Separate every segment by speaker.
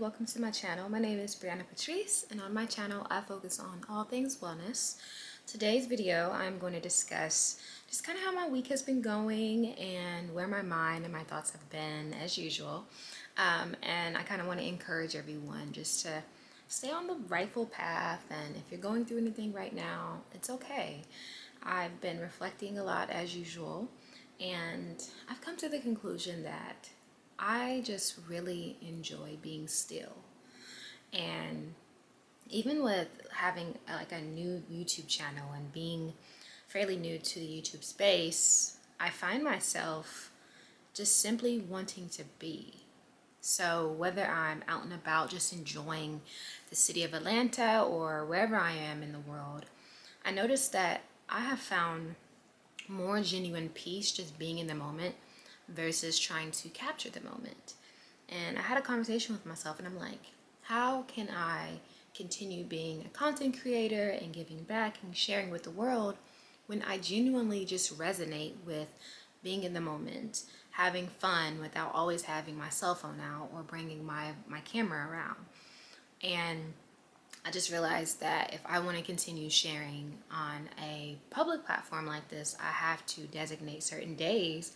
Speaker 1: welcome to my channel. My name is Brianna Patrice, and on my channel I focus on all things wellness. Today's video I'm going to discuss just kind of how my week has been going and where my mind and my thoughts have been as usual. And I kind of want to encourage everyone just to stay on the rightful path, and if you're going through anything right now, it's okay. I've been reflecting a lot as usual, and I've come to the conclusion that I just really enjoy being still. And even with having like a new YouTube channel and being fairly new to the YouTube space, I find myself just simply wanting to be. So whether I'm out and about just enjoying the city of Atlanta or wherever I am in the world, I noticed that I have found more genuine peace just being in the moment versus trying to capture the moment. And I had a conversation with myself, and I'm like, how can I continue being a content creator and giving back and sharing with the world when I genuinely just resonate with being in the moment, having fun without always having my cell phone out or bringing my camera around? And I just realized that if I want to continue sharing on a public platform like this, I have to designate certain days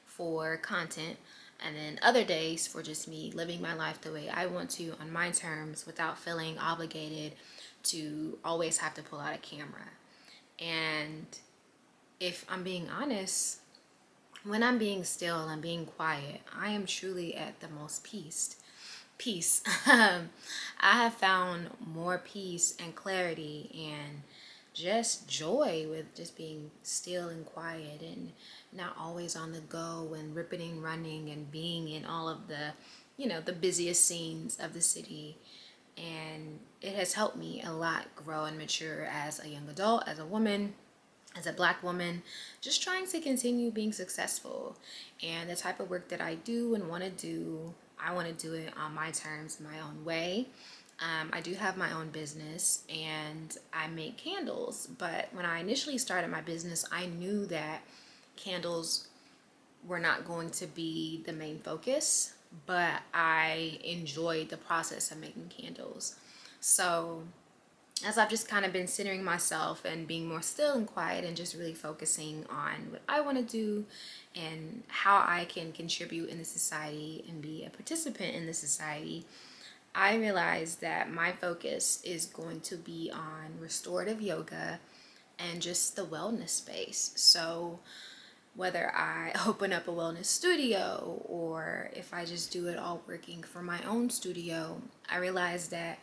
Speaker 1: for content and then other days for just me living my life the way I want to on my terms without feeling obligated to always have to pull out a camera. And if I'm being honest, when I'm being still and being quiet, I am truly at the most peace. I have found more peace and clarity and just joy with just being still and quiet and not always on the go and ripping and running and being in all of the, the busiest scenes of the city. And it has helped me a lot grow and mature as a young adult, as a woman, as a Black woman, just trying to continue being successful. And the type of work that I do and want to do, I want to do it on my terms, my own way. I do have my own business and I make candles, but when I initially started my business, I knew that candles were not going to be the main focus, but I enjoyed the process of making candles. So as I've just kind of been centering myself and being more still and quiet and just really focusing on what I want to do and how I can contribute in the society and be a participant in the society, I realized that my focus is going to be on restorative yoga and just the wellness space. So whether I open up a wellness studio or if I just do it all working for my own studio, I realized that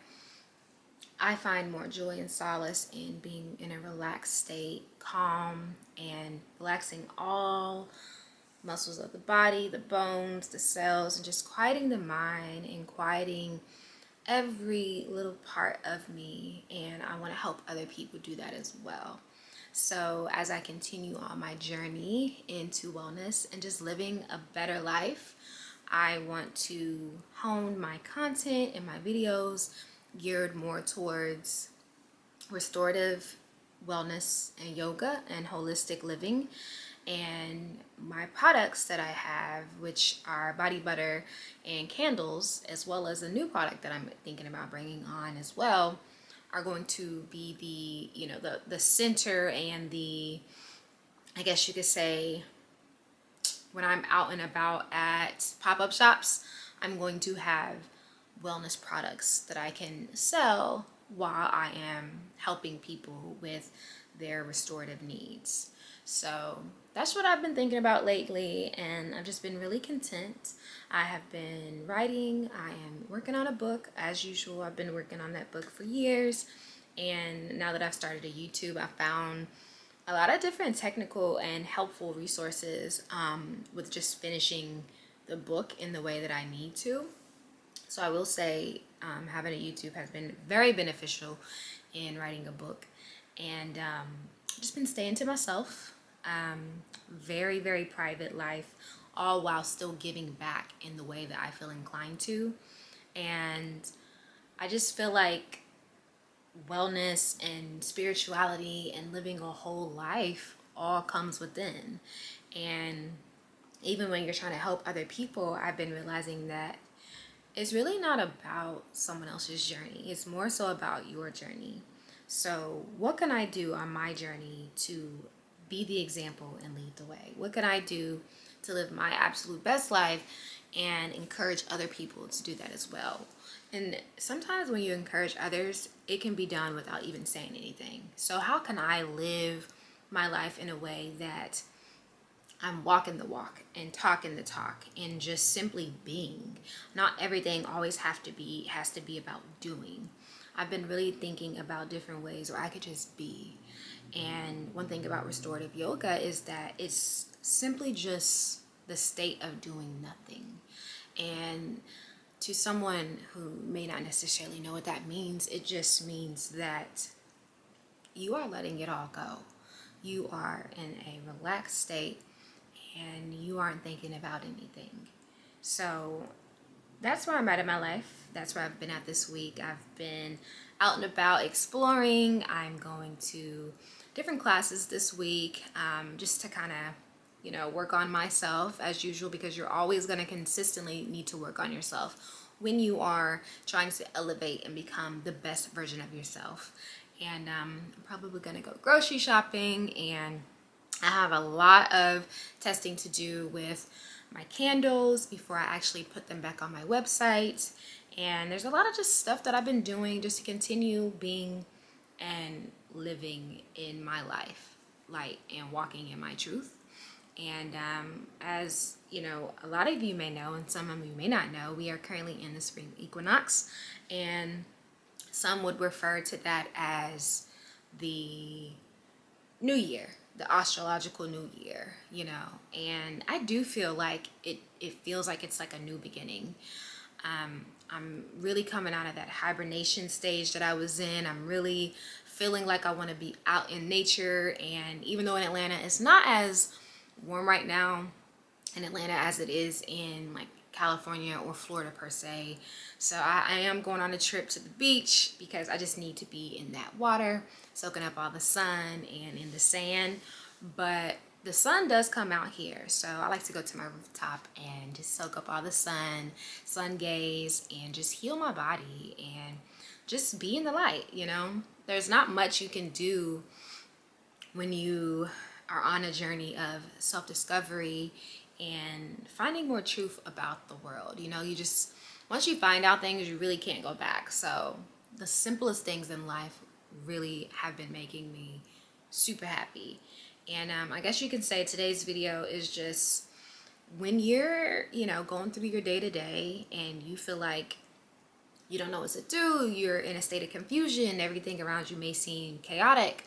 Speaker 1: I find more joy and solace in being in a relaxed state, calm, and relaxing all muscles of the body, the bones, the cells, and just quieting the mind and quieting every little part of me. And I want to help other people do that as well. So as I continue on my journey into wellness and just living a better life, I want to hone my content and my videos geared more towards restorative wellness and yoga and holistic living. And my products that I have, which are body butter and candles, as well as a new product that I'm thinking about bringing on as well, are going to be the center and the, I guess you could say, when I'm out and about at pop-up shops, I'm going to have wellness products that I can sell while I am helping people with their restorative needs. So that's what I've been thinking about lately, and I've just been really content. I have been writing, I am working on a book as usual. I've been working on that book for years, and now that I've started a YouTube, I found a lot of different technical and helpful resources with just finishing the book in the way that I need to. So I will say having a YouTube has been very beneficial in writing a book, and just been staying to myself, very, very private life, all while still giving back in the way that I feel inclined to. And I just feel like wellness and spirituality and living a whole life all comes within. And even when you're trying to help other people, I've been realizing that it's really not about someone else's journey. It's more so about your journey. So, what can I do on my journey to be the example and lead the way? What can I do to live my absolute best life and encourage other people to do that as well? And sometimes when you encourage others, it can be done without even saying anything. So, how can I live my life in a way that I'm walking the walk and talking the talk and just simply being? Not everything always has to be about doing. I've been really thinking about different ways where I could just be. And one thing about restorative yoga is that it's simply just the state of doing nothing. And to someone who may not necessarily know what that means, it just means that you are letting it all go. You are in a relaxed state and you aren't thinking about anything. So that's where I'm at in my life. That's where I've been at this week. I've been out and about exploring. I'm going to different classes this week, just to kind of, work on myself as usual, because you're always going to consistently need to work on yourself when you are trying to elevate and become the best version of yourself. And I'm probably going to go grocery shopping, and I have a lot of testing to do with my candles before I actually put them back on my website. And there's a lot of just stuff that I've been doing just to continue being and living in my life, light, and walking in my truth. And as you know, a lot of you may know, and some of you may not know, we are currently in the spring equinox, and some would refer to that as the new year, the astrological new year, and I do feel like it feels like it's like a new beginning. I'm really coming out of that hibernation stage that I was in. I'm really feeling like I want to be out in nature. And even though in Atlanta it's not as warm right now in Atlanta as it is in like California or Florida per se, so I am going on a trip to the beach because I just need to be in that water, soaking up all the sun and in the sand. But the sun does come out here, so I like to go to my rooftop and just soak up all the sun gaze, and just heal my body and just be in the light. There's not much you can do when you are on a journey of self-discovery and finding more truth about the world. You just, once you find out things, you really can't go back. So the simplest things in life really have been making me super happy. And I guess you can say today's video is just when you're, going through your day to day and you feel like you don't know what to do, you're in a state of confusion, everything around you may seem chaotic,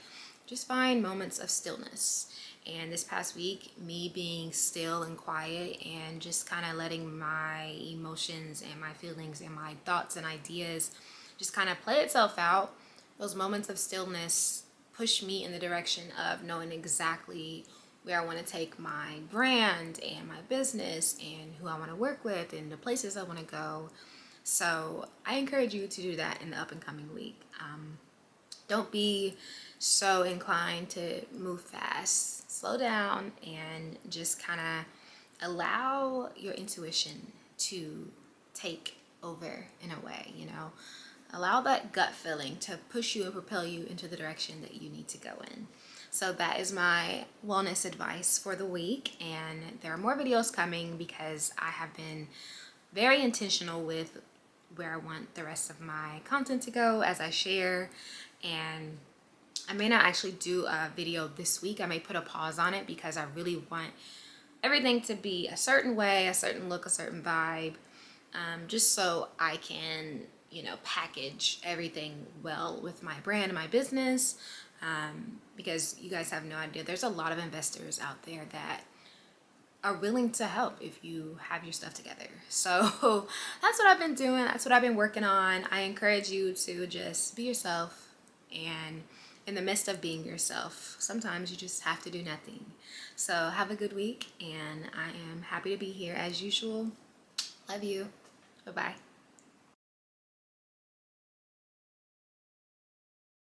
Speaker 1: just find moments of stillness. And this past week, me being still and quiet and just kind of letting my emotions and my feelings and my thoughts and ideas just kind of play itself out, those moments of stillness push me in the direction of knowing exactly where I want to take my brand and my business and who I want to work with and the places I want to go. So I encourage you to do that in the up and coming week. Don't be so inclined to move fast. Slow down and just kind of allow your intuition to take over in a way, Allow that gut feeling to push you and propel you into the direction that you need to go in. So that is my wellness advice for the week, and there are more videos coming because I have been very intentional with where I want the rest of my content to go as I share. And I may not actually do a video this week. I may put a pause on it because I really want everything to be a certain way, a certain look, a certain vibe, just so I can package everything well with my brand and my business, because you guys have no idea, there's a lot of investors out there that are willing to help if you have your stuff together. So that's what I've been doing. That's what I've been working on. I encourage you to just be yourself, and in the midst of being yourself, sometimes you just have to do nothing. So have a good week, and I am happy to be here as usual. Love you. Bye-bye.